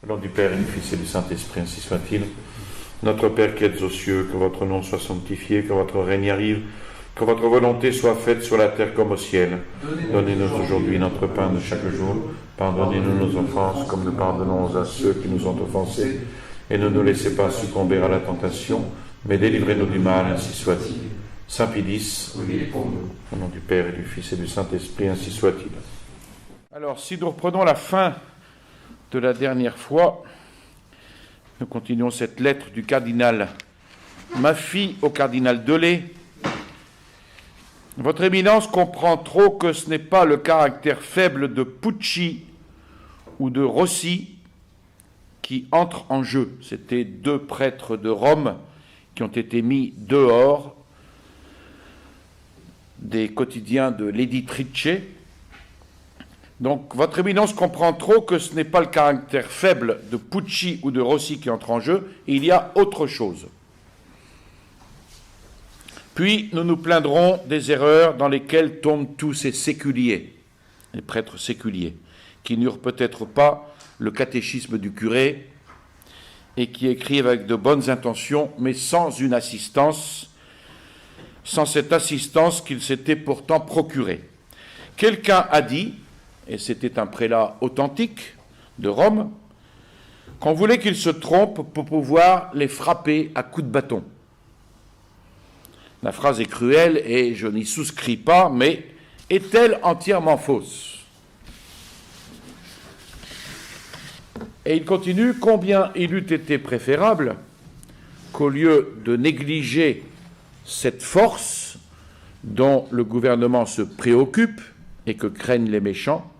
Au nom du Père et du Fils et du Saint-Esprit, ainsi soit-il. Notre Père qui êtes aux cieux, que votre nom soit sanctifié, que votre règne arrive, que votre volonté soit faite sur la terre comme au ciel. Donnez-nous aujourd'hui notre pain de chaque jour. Pardonnez-nous nos offenses, comme nous pardonnons à ceux qui nous ont offensés. Et ne nous laissez pas succomber à la tentation, mais délivrez-nous du mal, ainsi soit-il. Saint Pie X, au nom du Père et du Fils et du Saint-Esprit, ainsi soit-il. Alors, si nous reprenons la fin de la dernière fois, nous continuons cette lettre du cardinal Maffy au cardinal Delay. Votre Éminence comprend trop que ce n'est pas le caractère faible de Pucci ou de Rossi qui entre en jeu. C'étaient deux prêtres de Rome qui ont été mis dehors des quotidiens de l'Editrice. Donc, votre Éminence comprend trop que ce n'est pas le caractère faible de Pucci ou de Rossi qui entre en jeu, il y a autre chose. Puis, nous nous plaindrons des erreurs dans lesquelles tombent tous ces séculiers, les prêtres séculiers, qui n'eurent peut-être pas le catéchisme du curé et qui écrivent avec de bonnes intentions, mais sans une assistance, sans cette assistance qu'ils s'étaient pourtant procurée. Quelqu'un a dit, et c'était un prélat authentique de Rome, qu'on voulait qu'ils se trompent pour pouvoir les frapper à coups de bâton. La phrase est cruelle et je n'y souscris pas, mais est-elle entièrement fausse? Et il continue, combien il eût été préférable qu'au lieu de négliger cette force dont le gouvernement se préoccupe et que craignent les méchants,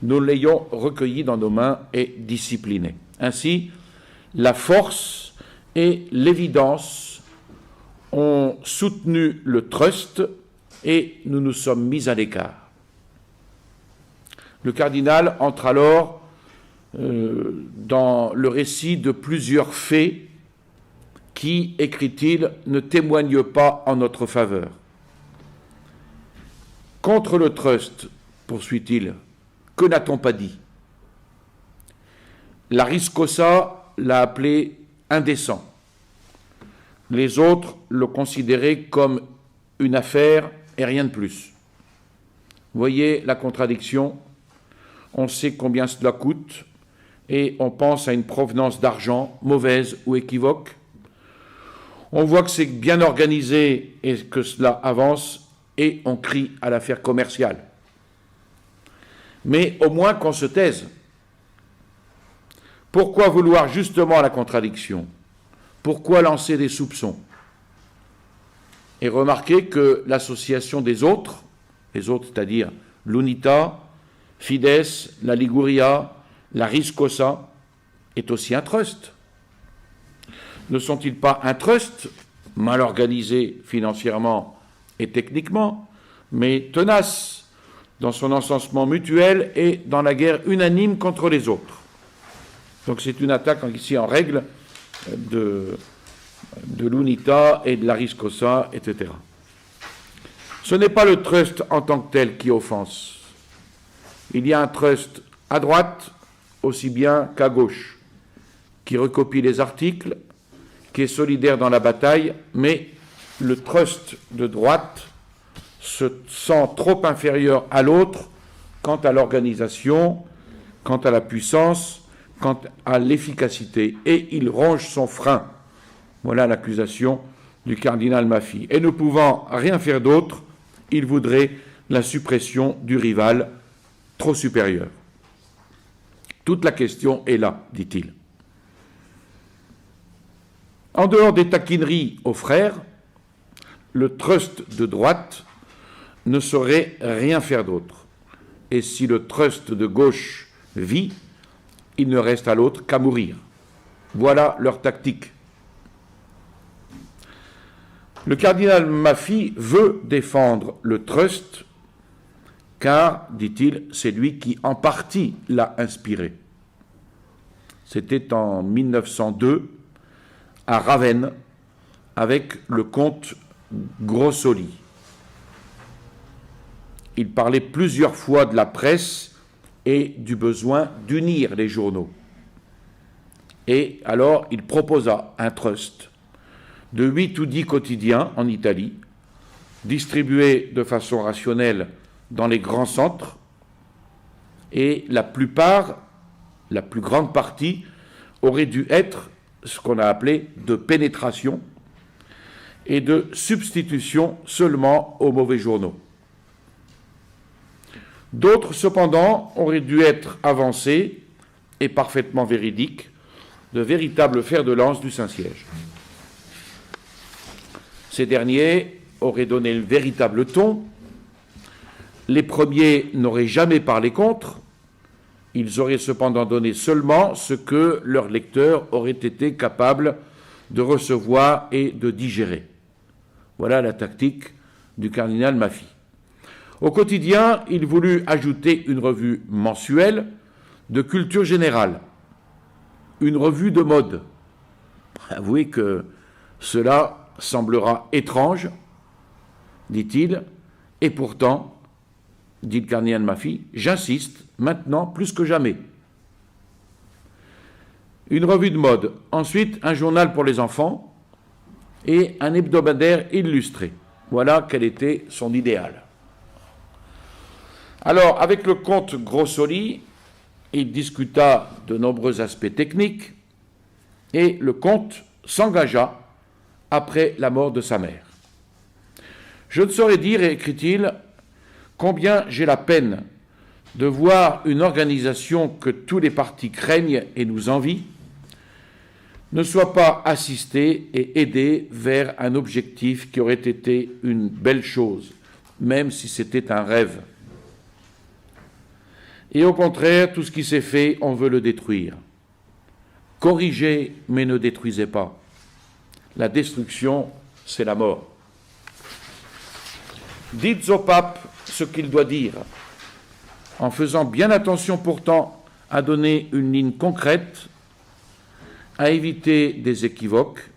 nous l'ayons recueilli dans nos mains et discipliné. Ainsi, la force et l'évidence ont soutenu le trust et nous nous sommes mis à l'écart. Le cardinal entre alors dans le récit de plusieurs faits qui, écrit-il, ne témoignent pas en notre faveur. Contre le trust, poursuit-il, que n'a-t-on pas dit? L'Ariscossa l'a appelé indécent. Les autres le considéraient comme une affaire et rien de plus. Voyez la contradiction. On sait combien cela coûte et on pense à une provenance d'argent mauvaise ou équivoque. On voit que c'est bien organisé et que cela avance et on crie à l'affaire commerciale. Mais au moins qu'on se taise. Pourquoi vouloir justement la contradiction? Pourquoi lancer des soupçons? Et remarquez que l'association des autres, les autres c'est-à-dire l'Unità, Fides, la Liguria, la Riscossa, est aussi un trust. Ne sont-ils pas un trust, mal organisé financièrement et techniquement, mais tenace dans son encensement mutuel et dans la guerre unanime contre les autres? Donc c'est une attaque ici en règle de l'Unità et de la Riscossa, etc. Ce n'est pas le trust en tant que tel qui offense. Il y a un trust à droite aussi bien qu'à gauche, qui recopie les articles, qui est solidaire dans la bataille, mais le trust de droite se sent trop inférieur à l'autre quant à l'organisation, quant à la puissance, quant à l'efficacité, et il ronge son frein. Voilà l'accusation du cardinal Maffy. Et ne pouvant rien faire d'autre, il voudrait la suppression du rival trop supérieur. Toute la question est là, dit-il. En dehors des taquineries aux frères, le trust de droite ne saurait rien faire d'autre. Et si le trust de gauche vit, il ne reste à l'autre qu'à mourir. Voilà leur tactique. Le cardinal Maffy veut défendre le trust car, dit-il, c'est lui qui en partie l'a inspiré. C'était en 1902 à Ravenne avec le comte Grossoli. Il parlait plusieurs fois de la presse et du besoin d'unir les journaux. Et alors, il proposa un trust de 8 ou 10 quotidiens en Italie, distribués de façon rationnelle dans les grands centres, et la plupart, la plus grande partie, aurait dû être ce qu'on a appelé de pénétration et de substitution seulement aux mauvais journaux. D'autres, cependant, auraient dû être avancés et parfaitement véridiques, de véritables fers de lance du Saint-Siège. Ces derniers auraient donné le véritable ton. Les premiers n'auraient jamais parlé contre. Ils auraient cependant donné seulement ce que leurs lecteurs auraient été capables de recevoir et de digérer. Voilà la tactique du cardinal Maffy. Au quotidien, il voulut ajouter une revue mensuelle de culture générale, une revue de mode. Avouez que cela semblera étrange, dit-il, et pourtant, dit le cardinal Maffy, j'insiste, maintenant plus que jamais. Une revue de mode, ensuite un journal pour les enfants et un hebdomadaire illustré. Voilà quel était son idéal. Alors, avec le comte Grossoli, il discuta de nombreux aspects techniques et le comte s'engagea après la mort de sa mère. Je ne saurais dire, écrit-il, combien j'ai la peine de voir une organisation que tous les partis craignent et nous envient ne soit pas assistée et aidée vers un objectif qui aurait été une belle chose, même si c'était un rêve. Et au contraire, tout ce qui s'est fait, on veut le détruire. Corrigez, mais ne détruisez pas. La destruction, c'est la mort. Dites au pape ce qu'il doit dire, en faisant bien attention pourtant à donner une ligne concrète, à éviter des équivoques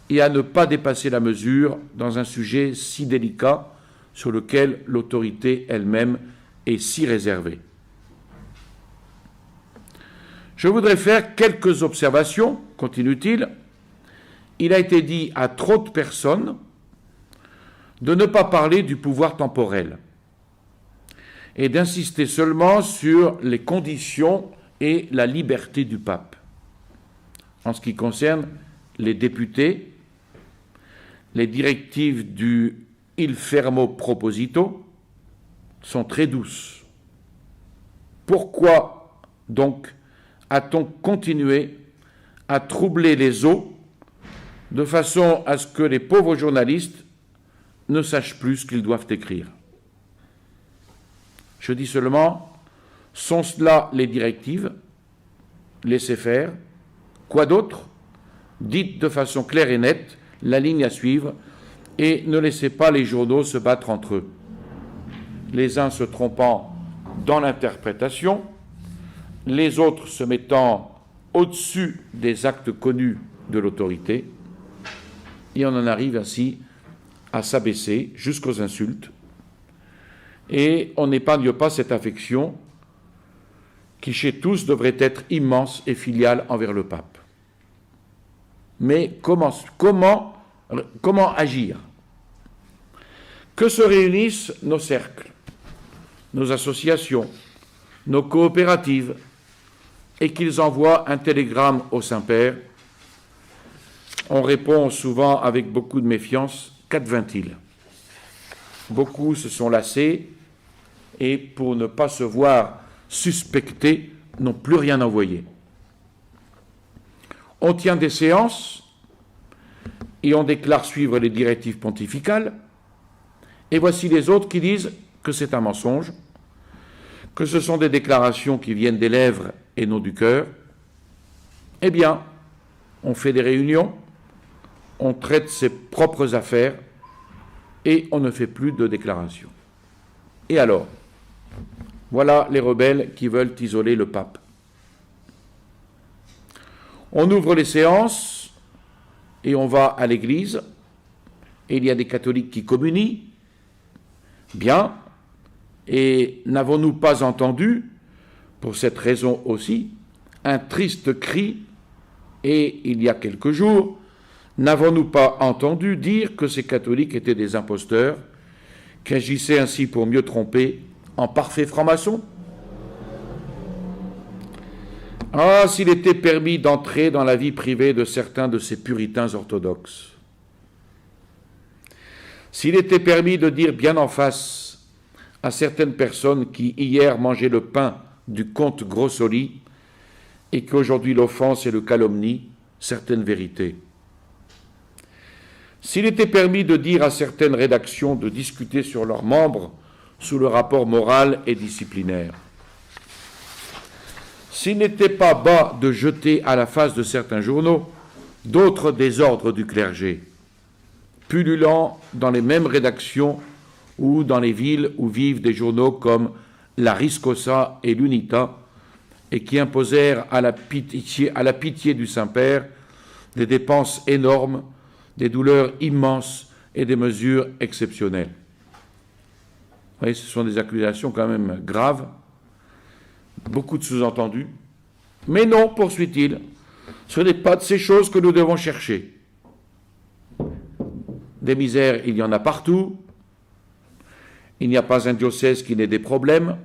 et à ne pas dépasser la mesure dans un sujet si délicat sur lequel l'autorité elle-même est si réservée. Je voudrais faire quelques observations, continue-t-il. Il a été dit à trop de personnes de ne pas parler du pouvoir temporel et d'insister seulement sur les conditions et la liberté du pape. En ce qui concerne les députés, les directives du Il fermo proposito sont très douces. Pourquoi donc a-t-on continué à troubler les eaux de façon à ce que les pauvres journalistes ne sachent plus ce qu'ils doivent écrire? Je dis seulement, sont cela les directives? Laissez faire. Quoi d'autre? Dites de façon claire et nette la ligne à suivre et ne laissez pas les journaux se battre entre eux, les uns se trompant dans l'interprétation, les autres se mettant au-dessus des actes connus de l'autorité, et on en arrive ainsi à s'abaisser jusqu'aux insultes, et on n'épargne pas cette affection qui chez tous devrait être immense et filiale envers le pape. Mais comment agir? Que se réunissent nos cercles, nos associations, nos coopératives, et qu'ils envoient un télégramme au Saint-Père. On répond souvent avec beaucoup de méfiance, qu'advint-il? Beaucoup se sont lassés et, pour ne pas se voir suspectés, n'ont plus rien envoyé. On tient des séances et on déclare suivre les directives pontificales, et voici les autres qui disent que c'est un mensonge, que ce sont des déclarations qui viennent des lèvres et non du cœur. Eh bien, on fait des réunions, on traite ses propres affaires et on ne fait plus de déclarations. Et alors, voilà les rebelles qui veulent isoler le pape. On ouvre les séances et on va à l'église, et il y a des catholiques qui communient. Bien, et n'avons-nous pas entendu, pour cette raison aussi, un triste cri Et il y a quelques jours, n'avons-nous pas entendu dire que ces catholiques étaient des imposteurs, qui agissaient ainsi pour mieux tromper en parfaits francs-maçons? Ah, s'il était permis d'entrer dans la vie privée de certains de ces puritains orthodoxes, s'il était permis de dire bien en face à certaines personnes qui hier mangeaient le pain du comte Grossoli et qu'aujourd'hui l'offense et le calomnient certaines vérités, s'il était permis de dire à certaines rédactions de discuter sur leurs membres sous le rapport moral et disciplinaire, s'il n'était pas bas de jeter à la face de certains journaux d'autres désordres du clergé, pullulant dans les mêmes rédactions ou dans les villes où vivent des journaux comme la Riscosa et l'Unita, et qui imposèrent à la pitié du Saint-Père des dépenses énormes, des douleurs immenses et des mesures exceptionnelles. Vous voyez, ce sont des accusations quand même graves, beaucoup de sous-entendus. Mais non, poursuit-il, ce n'est pas de ces choses que nous devons chercher. Des misères, il y en a partout. Il n'y a pas un diocèse qui n'ait des problèmes.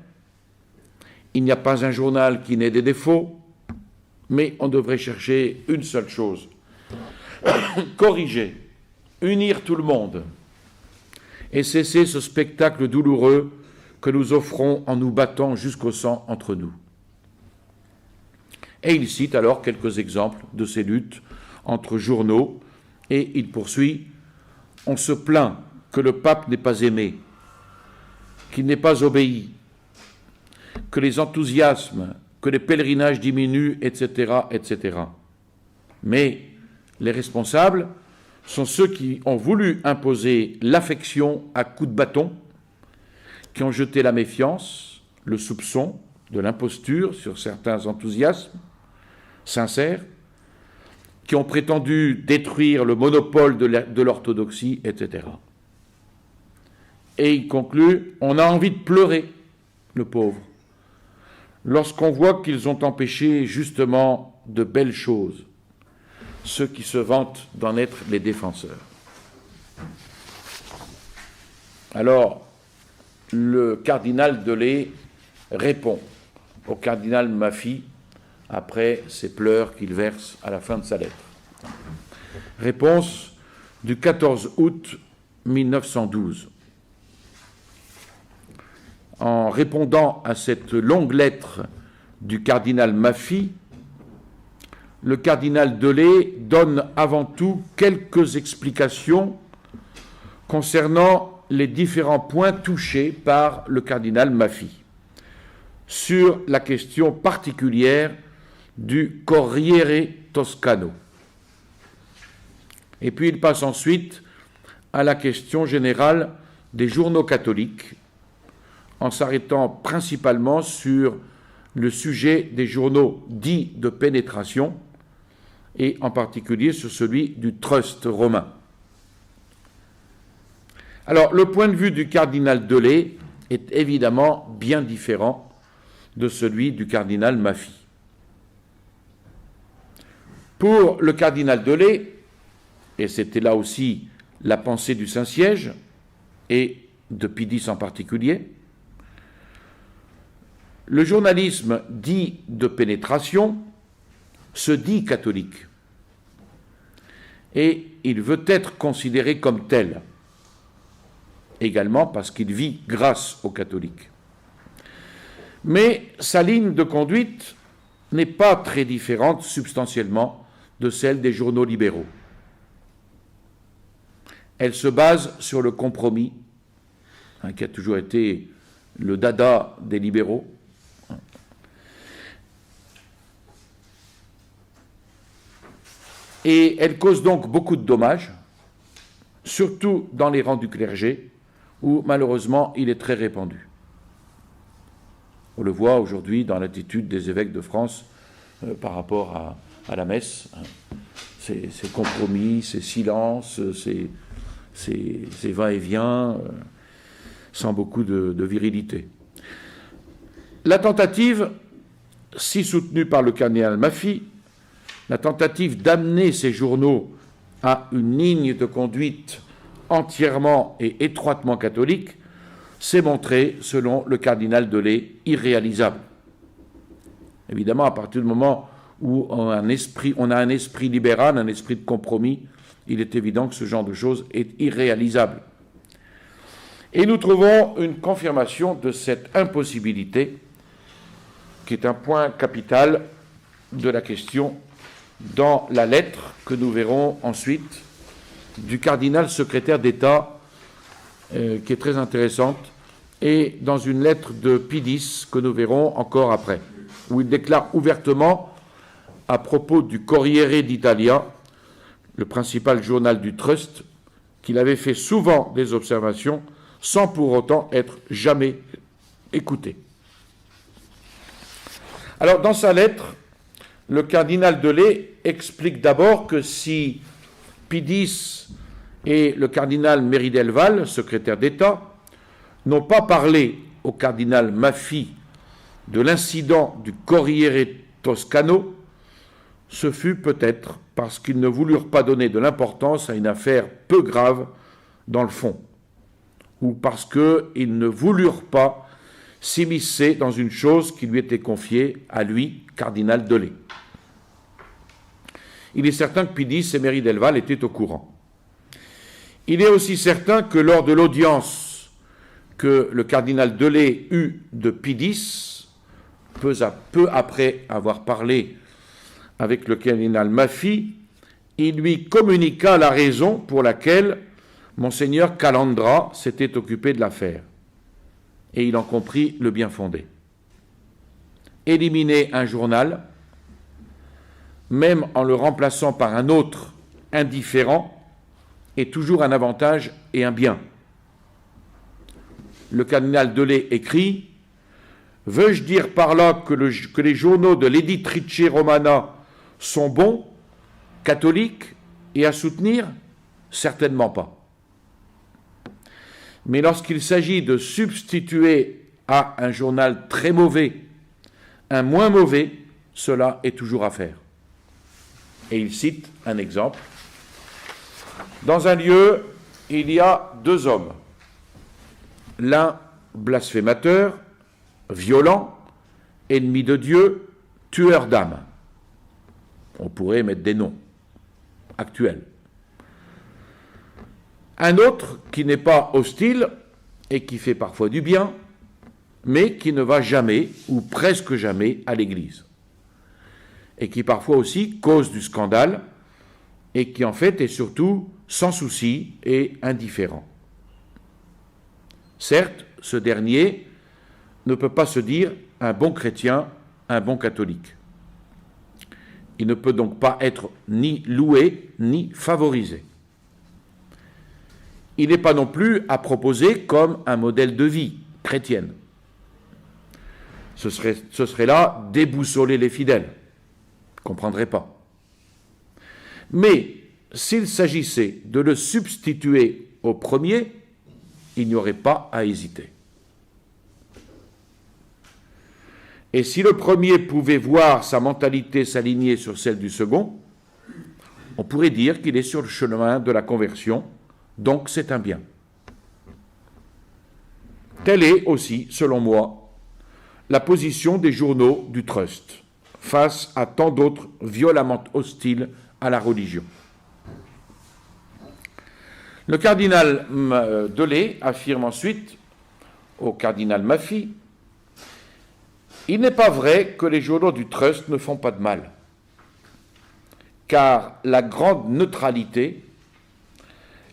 Il n'y a pas un journal qui n'ait des défauts. Mais on devrait chercher une seule chose. Corriger, unir tout le monde et cesser ce spectacle douloureux que nous offrons en nous battant jusqu'au sang entre nous. Et il cite alors quelques exemples de ces luttes entre journaux et il poursuit: on se plaint que le pape n'ait pas aimé, qu'il n'ait pas obéi, que les enthousiasmes, que les pèlerinages diminuent, etc., etc. Mais les responsables sont ceux qui ont voulu imposer l'affection à coups de bâton, qui ont jeté la méfiance, le soupçon de l'imposture sur certains enthousiasmes sincères, qui ont prétendu détruire le monopole de l'orthodoxie, etc. Et il conclut: on a envie de pleurer, le pauvre, lorsqu'on voit qu'ils ont empêché justement de belles choses, ceux qui se vantent d'en être les défenseurs. Alors, le cardinal Delay répond au cardinal Maffy après ces pleurs qu'il verse à la fin de sa lettre. Réponse du 14 août 1912. En répondant à cette longue lettre du cardinal Maffy, le cardinal Delay donne avant tout quelques explications concernant les différents points touchés par le cardinal Maffy sur la question particulière du Corriere Toscano. Et puis il passe ensuite à la question générale des journaux catholiques, en s'arrêtant principalement sur le sujet des journaux dits de pénétration, et en particulier sur celui du Trust romain. Alors, le point de vue du cardinal Delay est évidemment bien différent de celui du cardinal Maffy. Pour le cardinal Delay, et c'était là aussi la pensée du Saint-Siège, et de Pie X en particulier, le journalisme dit de pénétration se dit catholique, et il veut être considéré comme tel, également parce qu'il vit grâce aux catholiques. Mais sa ligne de conduite n'est pas très différente substantiellement de celle des journaux libéraux. Elle se base sur le compromis, qui a toujours été le dada des libéraux, et elle cause donc beaucoup de dommages, surtout dans les rangs du clergé, où malheureusement il est très répandu. On le voit aujourd'hui dans l'attitude des évêques de France par rapport à la messe, ces compromis, ces silences, ces va-et-vient, sans beaucoup de virilité. La tentative, si soutenue par le cardinal Maffy, la tentative d'amener ces journaux à une ligne de conduite entièrement et étroitement catholique s'est montrée, selon le cardinal Delay, irréalisable. Évidemment, à partir du moment où on a un esprit libéral, un esprit de compromis, il est évident que ce genre de choses est irréalisable. Et nous trouvons une confirmation de cette impossibilité, qui est un point capital de la question, dans la lettre que nous verrons ensuite du cardinal secrétaire d'État, qui est très intéressante, et dans une lettre de Pie X que nous verrons encore après, où il déclare ouvertement à propos du Corriere d'Italia, le principal journal du Trust, qu'il avait fait souvent des observations sans pour autant être jamais écouté. Alors, dans sa lettre, le cardinal Delay explique d'abord que si Pie X et le cardinal Meri-del-Val, secrétaire d'État, n'ont pas parlé au cardinal Maffei de l'incident du Corriere Toscano, ce fut peut-être parce qu'ils ne voulurent pas donner de l'importance à une affaire peu grave dans le fond, ou parce qu'ils ne voulurent pas s'immiscer dans une chose qui lui était confiée à lui, cardinal Delay. Il est certain que Pie X et Meri-del-Val étaient au courant. Il est aussi certain que lors de l'audience que le cardinal Delay eut de Pie X, peu après avoir parlé avec le cardinal Maffei, il lui communiqua la raison pour laquelle Monseigneur Calandra s'était occupé de l'affaire. Et il en comprit le bien fondé. Éliminer un journal, même en le remplaçant par un autre indifférent, est toujours un avantage et un bien. Le cardinal Delay écrit « Veux-je dire par là que les journaux de l'Editrice Romana sont bons, catholiques et à soutenir ? Certainement pas. Mais lorsqu'il s'agit de substituer à un journal très mauvais un moins mauvais, cela est toujours à faire. » Et il cite un exemple. Dans un lieu, il y a deux hommes. L'un blasphémateur, violent, ennemi de Dieu, tueur d'âmes. On pourrait mettre des noms actuels. Un autre qui n'est pas hostile et qui fait parfois du bien, mais qui ne va jamais, ou presque jamais, à l'église. Et qui parfois aussi cause du scandale, et qui en fait est surtout sans souci et indifférent. Certes, ce dernier ne peut pas se dire un bon chrétien, un bon catholique. Il ne peut donc pas être ni loué, ni favorisé. Il n'est pas non plus à proposer comme un modèle de vie chrétienne. Ce serait là déboussoler les fidèles. Je ne comprendrais pas. Mais s'il s'agissait de le substituer au premier, il n'y aurait pas à hésiter. Et si le premier pouvait voir sa mentalité s'aligner sur celle du second, on pourrait dire qu'il est sur le chemin de la conversion, donc c'est un bien. Telle est aussi, selon moi, la position des journaux du Trust face à tant d'autres violemment hostiles à la religion. Le cardinal Delay affirme ensuite au cardinal Maffei « Il n'est pas vrai que les journaux du Trust ne font pas de mal, car la grande neutralité,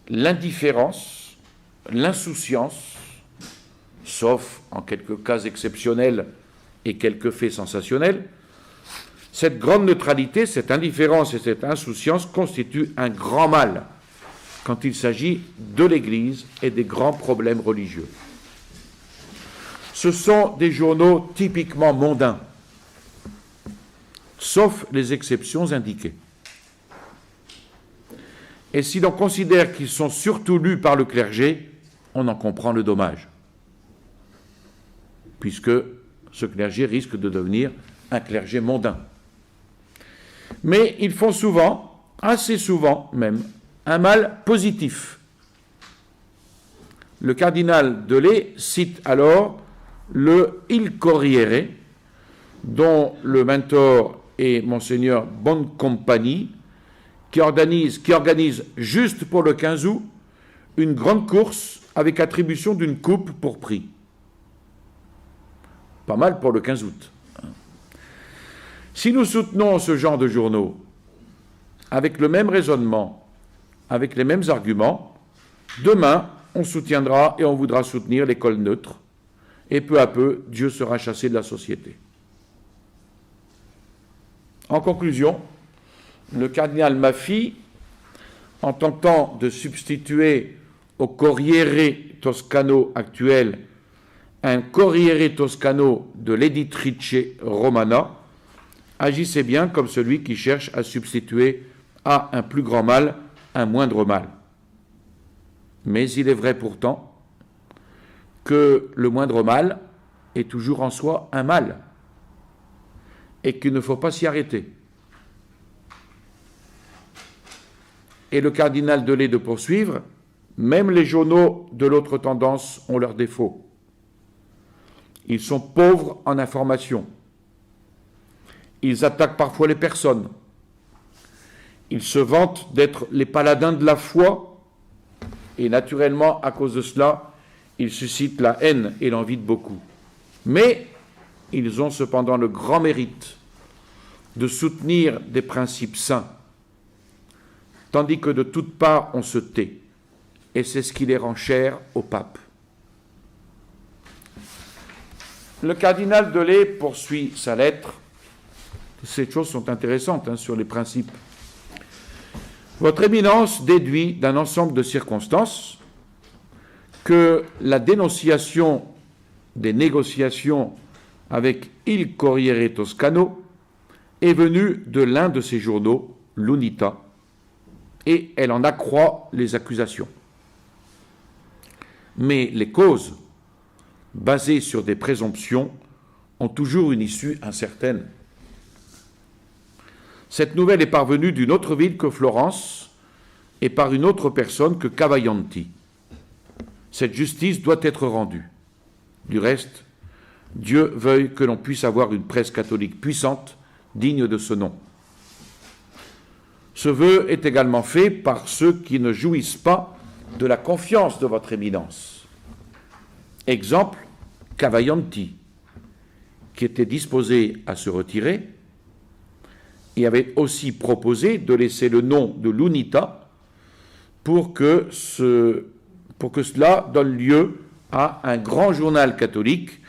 l'indifférence, l'insouciance, sauf en quelques cas exceptionnels et quelques faits sensationnels, cette grande neutralité, cette indifférence et cette insouciance constituent un grand mal quand il s'agit de l'Église et des grands problèmes religieux. Ce sont des journaux typiquement mondains, sauf les exceptions indiquées. Et si l'on considère qu'ils sont surtout lus par le clergé, on en comprend le dommage, puisque ce clergé risque de devenir un clergé mondain. Mais ils font souvent, assez souvent même, un mal positif. Le cardinal Delay cite alors le Il Corriere, dont le mentor est Monseigneur Boncompagni, qui organise juste pour le 15 août une grande course avec attribution d'une coupe pour prix. Pas mal pour le 15 août. Si nous soutenons ce genre de journaux avec le même raisonnement, avec les mêmes arguments, demain, on soutiendra et on voudra soutenir l'école neutre, et peu à peu, Dieu sera chassé de la société. En conclusion, le cardinal Maffei, en tentant de substituer au Corriere Toscano actuel un Corriere Toscano de l'Editrice Romana, agissait bien comme celui qui cherche à substituer à un plus grand mal un moindre mal. Mais il est vrai pourtant que le moindre mal est toujours en soi un mal et qu'il ne faut pas s'y arrêter. Et le cardinal Delay de poursuivre, même les journaux de l'autre tendance ont leurs défauts. Ils sont pauvres en information. Ils attaquent parfois les personnes. Ils se vantent d'être les paladins de la foi. Et naturellement, à cause de cela, ils suscitent la haine et l'envie de beaucoup. Mais ils ont cependant le grand mérite de soutenir des principes saints, tandis que de toutes parts on se tait. Et c'est ce qui les rend chers au pape. Le cardinal Delay poursuit sa lettre. Ces choses sont intéressantes sur les principes. Votre Éminence déduit d'un ensemble de circonstances que la dénonciation des négociations avec Il Corriere Toscano est venue de l'un de ses journaux, l'Unità, et elle en accroît les accusations. Mais les causes, basées sur des présomptions, ont toujours une issue incertaine. Cette nouvelle est parvenue d'une autre ville que Florence et par une autre personne que Cavaglianti. Cette justice doit être rendue. Du reste, Dieu veuille que l'on puisse avoir une presse catholique puissante, digne de ce nom. Ce vœu est également fait par ceux qui ne jouissent pas de la confiance de votre Éminence. Exemple, Cavaglianti, qui était disposé à se retirer et avait aussi proposé de laisser le nom de l'Unità pour que cela donne lieu à un grand journal catholique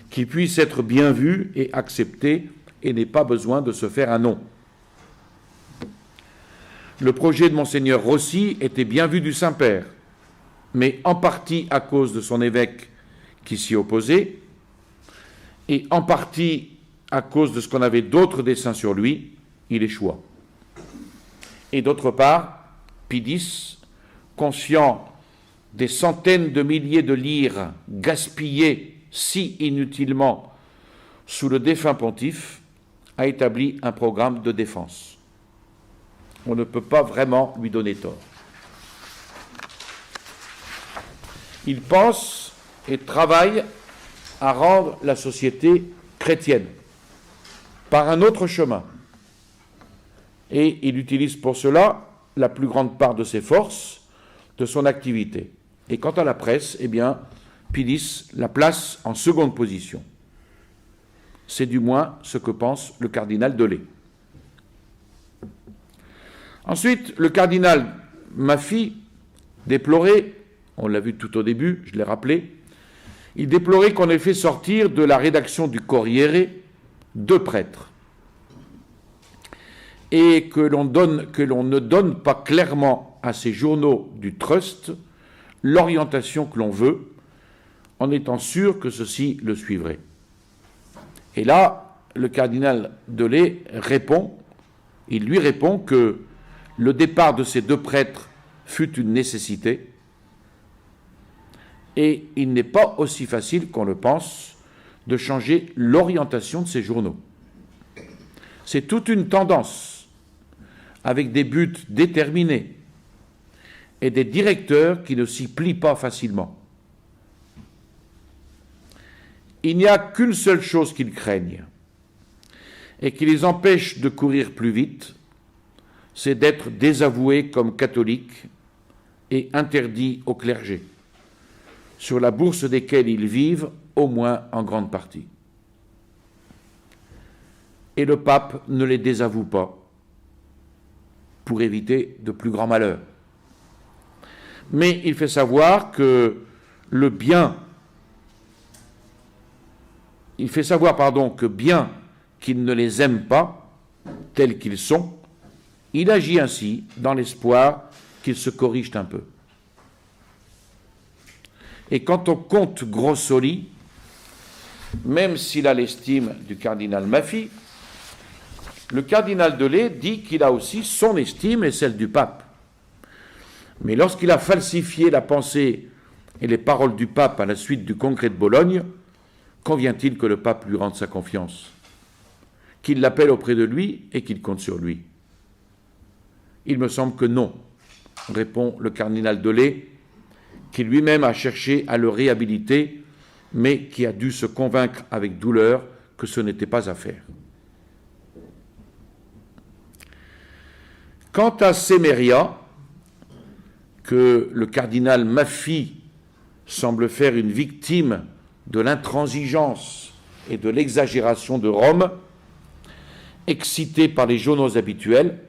qui puisse être bien vu et accepté et n'ait pas besoin de se faire un nom. Le projet de Monseigneur Rossi était bien vu du Saint-Père, mais en partie à cause de son évêque qui s'y opposait, et en partie à cause de ce qu'on avait d'autres desseins sur lui, il échoua. Et d'autre part, Pie X, conscient des centaines de milliers de lires gaspillées si inutilement sous le défunt pontife, a établi un programme de défense. On ne peut pas vraiment lui donner tort. Il pense et travaille à rendre la société chrétienne par un autre chemin. Et il utilise pour cela la plus grande part de ses forces, de son activité. Et quant à la presse, eh bien, Pie X la place en seconde position. C'est du moins ce que pense le cardinal Delay. Ensuite, le cardinal Maffei déplorait, on l'a vu tout au début, je l'ai rappelé, il déplorait qu'on ait fait sortir de la rédaction du Corriere 2 prêtres et que l'on ne donne pas clairement à ces journaux du Trust l'orientation que l'on veut, en étant sûr que ceux-ci le suivraient. Et là, le cardinal Delay lui répond que le départ de ces 2 prêtres fut une nécessité, et il n'est pas aussi facile qu'on le pense de changer l'orientation de ces journaux. C'est toute une tendance avec des buts déterminés et des directeurs qui ne s'y plient pas facilement. Il n'y a qu'une seule chose qu'ils craignent et qui les empêche de courir plus vite, c'est d'être désavoués comme catholiques et interdits au clergé, sur la bourse desquels ils vivent, au moins en grande partie. Et le pape ne les désavoue pas, pour éviter de plus grands malheurs. Mais il fait savoir que le bien, que bien qu'il ne les aime pas tels qu'ils sont, il agit ainsi dans l'espoir qu'ils se corrigent un peu. Et quand on compte Grossoli, même s'il a l'estime du cardinal Maffy, le cardinal Delay dit qu'il a aussi son estime et celle du pape. Mais lorsqu'il a falsifié la pensée et les paroles du pape à la suite du congrès de Bologne, convient-il que le pape lui rende sa confiance, qu'il l'appelle auprès de lui et qu'il compte sur lui? Il me semble que non, répond le cardinal Delay, qui lui-même a cherché à le réhabiliter, mais qui a dû se convaincre avec douleur que ce n'était pas à faire. Quant à Séméria, que le cardinal Maffy semble faire une victime de l'intransigeance et de l'exagération de Rome, excité par les journaux habituels,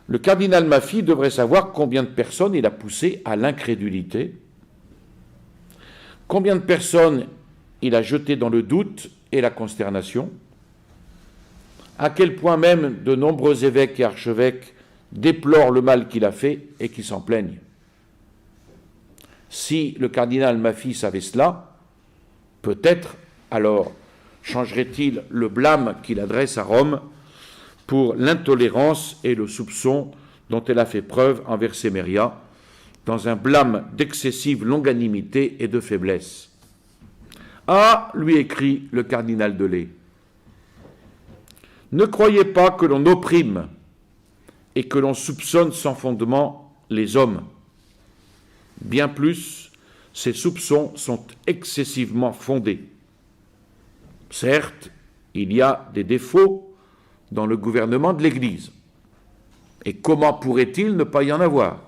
le cardinal Maffy devrait savoir combien de personnes il a poussé à l'incrédulité, combien de personnes il a jeté dans le doute et la consternation, à quel point même de nombreux évêques et archevêques déplorent le mal qu'il a fait et qui s'en plaignent. Si le cardinal Maffy savait cela, peut-être alors changerait-il le blâme qu'il adresse à Rome pour l'intolérance et le soupçon dont elle a fait preuve envers Séméria, dans un blâme d'excessive longanimité et de faiblesse. Ah, lui écrit le cardinal Delay, ne croyez pas que l'on opprime et que l'on soupçonne sans fondement les hommes. Bien plus, ces soupçons sont excessivement fondés. Certes, il y a des défauts dans le gouvernement de l'Église. Et comment pourrait-il ne pas y en avoir?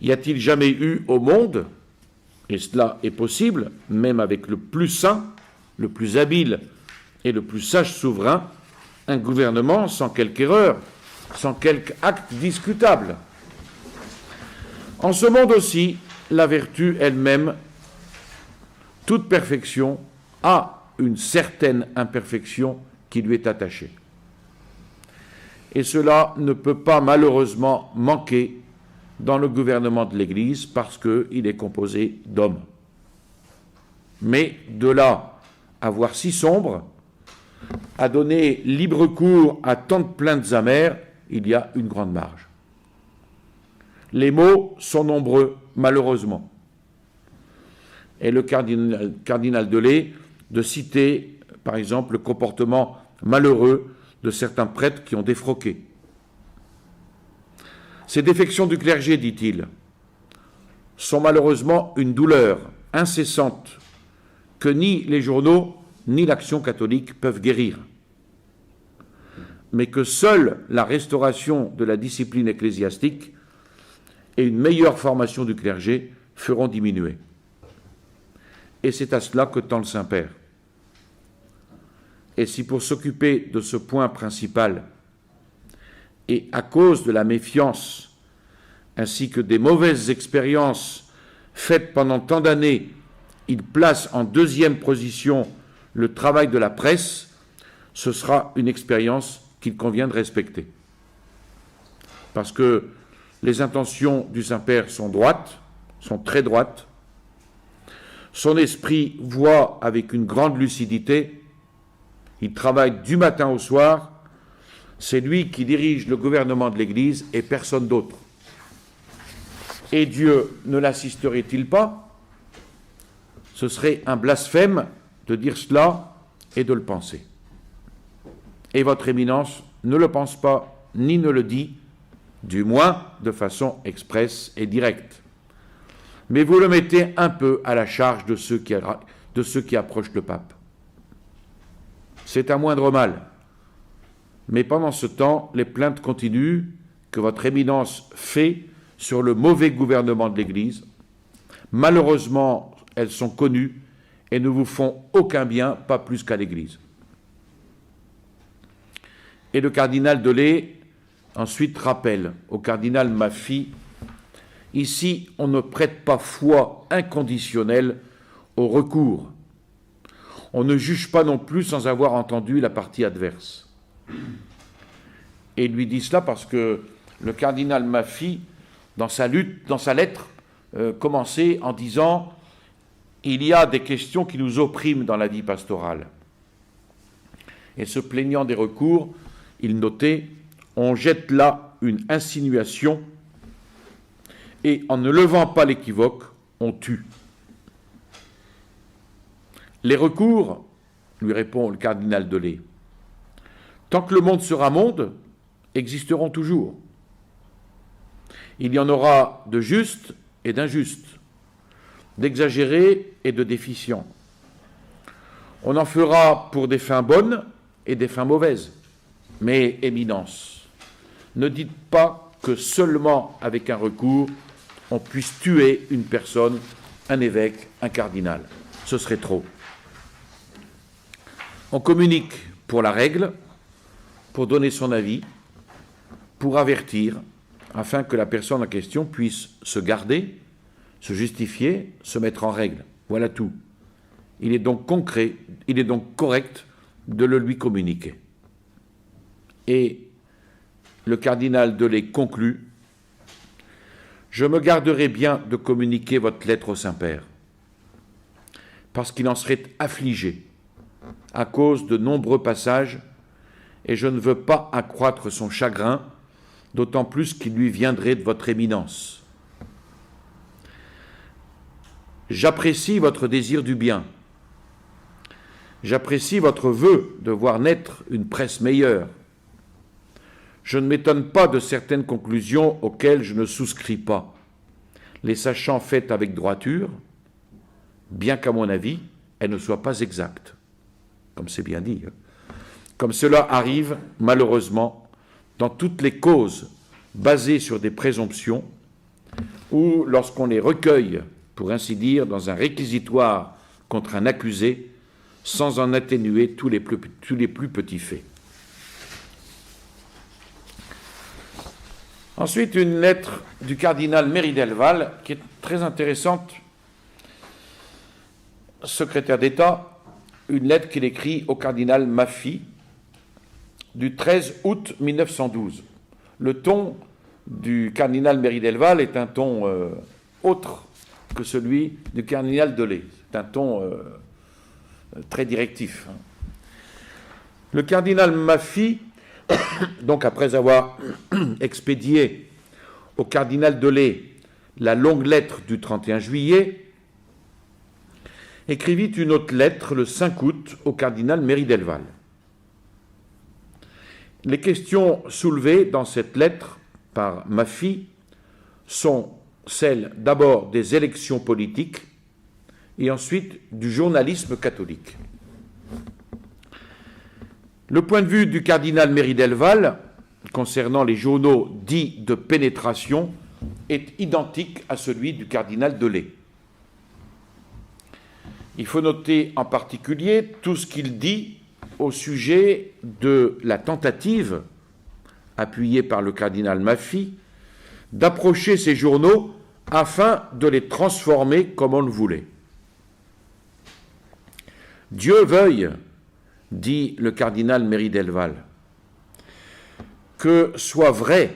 Y a-t-il jamais eu au monde, et cela est possible, même avec le plus saint, le plus habile et le plus sage souverain, un gouvernement sans quelque erreur, sans quelque acte discutable? En ce monde aussi, la vertu elle-même, toute perfection, a une certaine imperfection qui lui est attachée. Et cela ne peut pas malheureusement manquer dans le gouvernement de l'Église parce qu'il est composé d'hommes. Mais de là à voir si sombre, à donner libre cours à tant de plaintes amères, il y a une grande marge. Les maux sont nombreux, malheureusement. Et le cardinal Delay de citer, par exemple, le comportement malheureux de certains prêtres qui ont défroqué. Ces défections du clergé, dit-il, sont malheureusement une douleur incessante que ni les journaux ni l'Action catholique peuvent guérir, mais que seule la restauration de la discipline ecclésiastique et une meilleure formation du clergé feront diminuer. Et c'est à cela que tend le Saint-Père. Et si pour s'occuper de ce point principal, et à cause de la méfiance, ainsi que des mauvaises expériences faites pendant tant d'années, il place en deuxième position le travail de la presse, ce sera une expérience qu'il convient de respecter. Parce que les intentions du Saint-Père sont droites, sont très droites. Son esprit voit avec une grande lucidité. Il travaille du matin au soir. C'est lui qui dirige le gouvernement de l'Église et personne d'autre. Et Dieu ne l'assisterait-il pas? Ce serait un blasphème de dire cela et de le penser. Et votre éminence ne le pense pas ni ne le dit, du moins de façon expresse et directe. Mais vous le mettez un peu à la charge de ceux qui approchent le pape. C'est un moindre mal. Mais pendant ce temps, les plaintes continuent que votre éminence fait sur le mauvais gouvernement de l'Église. Malheureusement, elles sont connues et ne vous font aucun bien, pas plus qu'à l'Église. Et le cardinal Delay ensuite rappelle au cardinal Maffy: ici, on ne prête pas foi inconditionnelle au recours. On ne juge pas non plus sans avoir entendu la partie adverse. Et il lui dit cela parce que le cardinal Maffy, dans sa lettre, commençait en disant: il y a des questions qui nous oppriment dans la vie pastorale. Et se plaignant des recours, il notait: on jette là une insinuation et en ne levant pas l'équivoque, on tue. Les recours, lui répond le cardinal Delay, tant que le monde sera monde, existeront toujours. Il y en aura de justes et d'injustes, d'exagérés et de déficients. On en fera pour des fins bonnes et des fins mauvaises. Mais, Éminence, ne dites pas que seulement avec un recours, on puisse tuer une personne, un évêque, un cardinal. Ce serait trop. On communique pour la règle, pour donner son avis, pour avertir, afin que la personne en question puisse se garder, se justifier, se mettre en règle. Voilà tout. Il est donc correct de le lui communiquer. Et le cardinal Delay conclut: je me garderai bien de communiquer votre lettre au Saint-Père, parce qu'il en serait affligé à cause de nombreux passages, et je ne veux pas accroître son chagrin, d'autant plus qu'il lui viendrait de votre éminence. J'apprécie votre désir du bien. J'apprécie votre vœu de voir naître une presse meilleure. Je ne m'étonne pas de certaines conclusions auxquelles je ne souscris pas, les sachant faites avec droiture, bien qu'à mon avis, elles ne soient pas exactes, comme c'est bien dit. Comme cela arrive, malheureusement, dans toutes les causes basées sur des présomptions, ou lorsqu'on les recueille, pour ainsi dire, dans un réquisitoire contre un accusé, sans en atténuer tous les plus petits faits. Ensuite, une lettre du cardinal Méry Delval, qui est très intéressante, secrétaire d'État, une lettre qu'il écrit au cardinal Maffy, du 13 août 1912. Le ton du cardinal Méry Delval est un ton autre que celui du cardinal Delay. C'est un ton très directif. Le cardinal Maffy, donc après avoir expédié au cardinal Delay la longue lettre du 31 juillet, écrivit une autre lettre le 5 août au cardinal Méry Delval. Les questions soulevées dans cette lettre par Maffy sont celles d'abord des élections politiques et ensuite du journalisme catholique. Le point de vue du cardinal Méry Delval concernant les journaux dits de pénétration est identique à celui du cardinal Delay. Il faut noter en particulier tout ce qu'il dit au sujet de la tentative, appuyée par le cardinal Maffy, d'approcher ces journaux afin de les transformer comme on le voulait. Dieu veuille, dit le cardinal Méry Delval, que soit vrai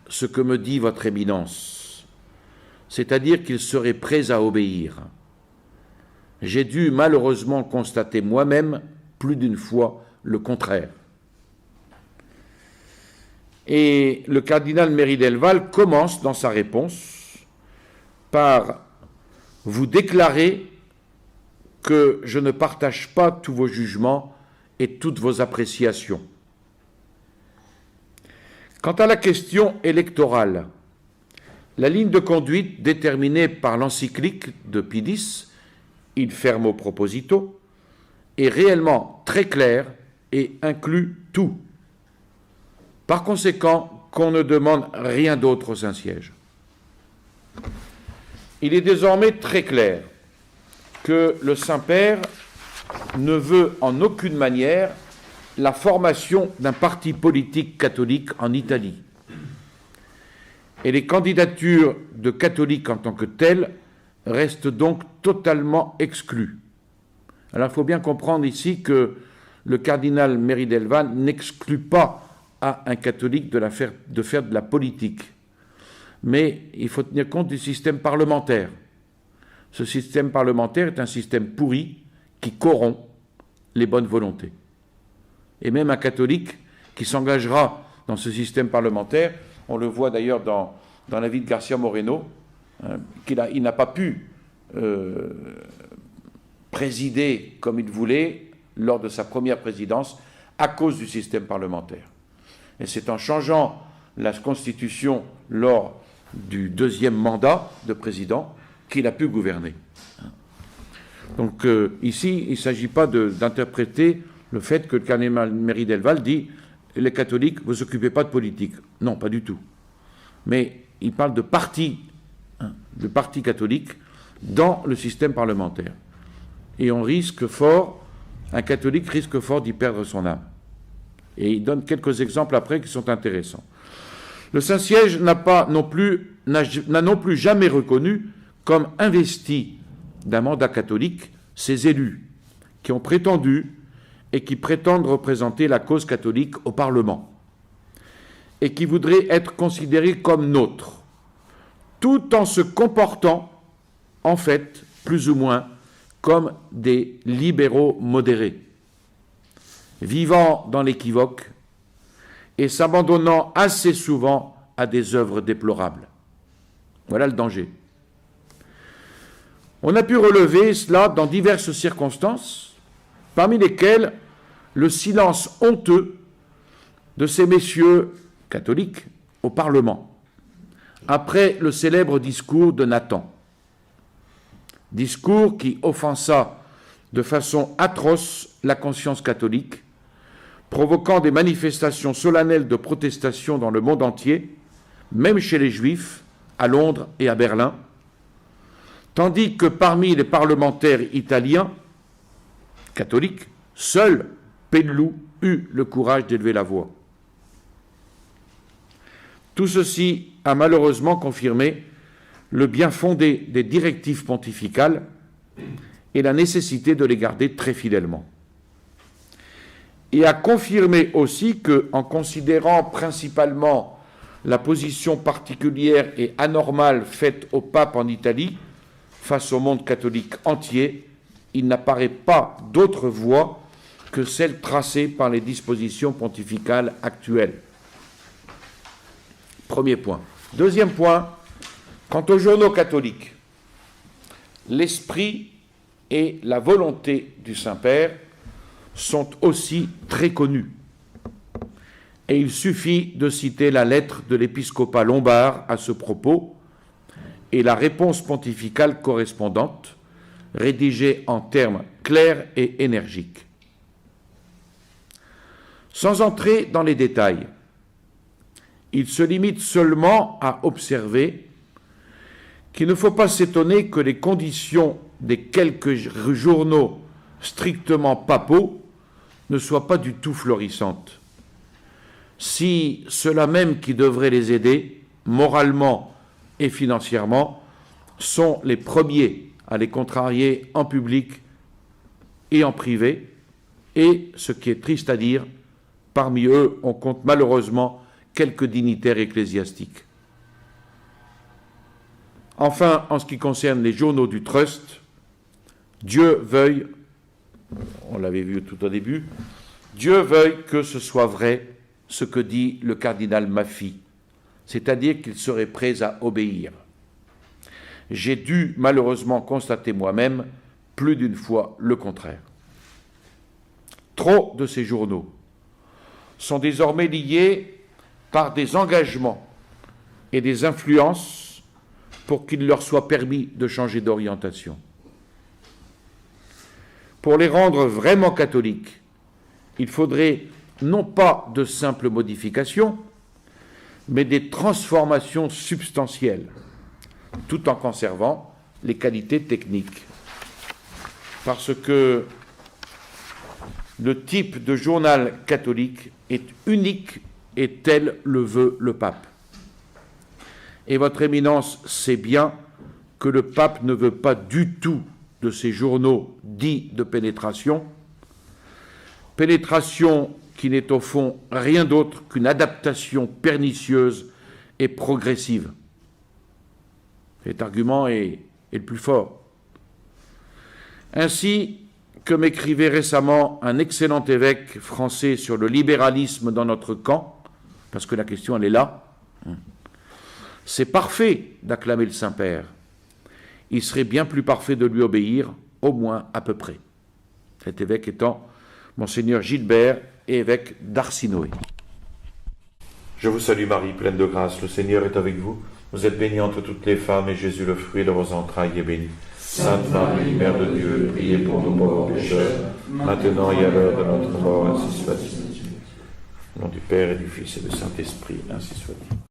ce que me dit votre éminence, c'est-à-dire qu'il serait prêt à obéir. J'ai dû malheureusement constater moi-même plus d'une fois le contraire. Et le cardinal Méry Delval commence dans sa réponse par vous déclarer que je ne partage pas tous vos jugements et toutes vos appréciations. Quant à la question électorale, la ligne de conduite déterminée par l'encyclique de Pie X, Il fermo proposito, est réellement très claire et inclut tout. Par conséquent, qu'on ne demande rien d'autre au Saint-Siège. Il est désormais très clair que le Saint-Père ne veut en aucune manière la formation d'un parti politique catholique en Italie. Et les candidatures de catholiques en tant que telles restent donc totalement exclues. Alors il faut bien comprendre ici que le cardinal Meridelval n'exclut pas à un catholique de faire de la politique. Mais il faut tenir compte du système parlementaire. Ce système parlementaire est un système pourri qui corrompt les bonnes volontés. Et même un catholique qui s'engagera dans ce système parlementaire, on le voit d'ailleurs dans la vie de Garcia Moreno, il n'a pas pu présider comme il voulait lors de sa première présidence à cause du système parlementaire. Et c'est en changeant la Constitution lors du deuxième mandat de président qu'il a pu gouverner. Donc ici, il ne s'agit pas d'interpréter le fait que le cardinal Meridelval dit « les catholiques, vous ne vous occupez pas de politique ». Non, pas du tout. Mais il parle de parti catholique dans le système parlementaire. Et un catholique risque fort d'y perdre son âme. Et il donne quelques exemples après qui sont intéressants. Le Saint-Siège n'a non plus jamais reconnu comme investis d'un mandat catholique ces élus qui ont prétendu et qui prétendent représenter la cause catholique au Parlement et qui voudraient être considérés comme neutres, tout en se comportant, en fait, plus ou moins, comme des libéraux modérés, vivant dans l'équivoque et s'abandonnant assez souvent à des œuvres déplorables. Voilà le danger. On a pu relever cela dans diverses circonstances, parmi lesquelles le silence honteux de ces messieurs catholiques au Parlement, après le célèbre discours de Nathan. Discours qui offensa de façon atroce la conscience catholique, provoquant des manifestations solennelles de protestation dans le monde entier, même chez les Juifs, à Londres et à Berlin, tandis que parmi les parlementaires italiens catholiques, seul Pelloux eut le courage d'élever la voix. Tout ceci a malheureusement confirmé le bien fondé des directives pontificales et la nécessité de les garder très fidèlement. Et a confirmé aussi que, en considérant principalement la position particulière et anormale faite au pape en Italie face au monde catholique entier, il n'apparaît pas d'autre voie que celle tracée par les dispositions pontificales actuelles. Premier point. Deuxième point, quant aux journaux catholiques, l'esprit et la volonté du Saint-Père sont aussi très connus. Et il suffit de citer la lettre de l'épiscopat lombard à ce propos et la réponse pontificale correspondante, rédigée en termes clairs et énergiques. Sans entrer dans les détails, il se limite seulement à observer qu'il ne faut pas s'étonner que les conditions des quelques journaux strictement papaux ne soient pas du tout florissantes. Si ceux-là même qui devraient les aider, moralement et financièrement, sont les premiers à les contrarier en public et en privé, et, ce qui est triste à dire, parmi eux, on compte malheureusement quelques dignitaires ecclésiastiques. Enfin, en ce qui concerne les journaux du Trust, Dieu veuille, on l'avait vu tout au début, Dieu veuille que ce soit vrai ce que dit le cardinal Maffy, c'est-à-dire qu'il serait prêt à obéir. J'ai dû malheureusement constater moi-même plus d'une fois le contraire. Trop de ces journaux sont désormais liés par des engagements et des influences pour qu'il leur soit permis de changer d'orientation. Pour les rendre vraiment catholiques, il faudrait non pas de simples modifications, mais des transformations substantielles, tout en conservant les qualités techniques. Parce que le type de journal catholique est unique et tel le veut le pape. Et votre éminence sait bien que le pape ne veut pas du tout de ces journaux dits de pénétration qui n'est au fond rien d'autre qu'une adaptation pernicieuse et progressive. Cet argument est le plus fort. Ainsi que m'écrivait récemment un excellent évêque français sur le libéralisme dans notre camp, parce que la question, elle est là. C'est parfait d'acclamer le Saint-Père. Il serait bien plus parfait de lui obéir, au moins à peu près. Cet évêque étant Monseigneur Gilbert, évêque d'Arsinoé. Je vous salue Marie, pleine de grâce, le Seigneur est avec vous. Vous êtes bénie entre toutes les femmes, et Jésus, le fruit de vos entrailles, est béni. Sainte Marie, Mère de Dieu, priez pour nous pauvres pécheurs, maintenant et à l'heure de notre mort, ainsi soit-il. Au nom du Père et du Fils et du Saint-Esprit, ainsi soit-il.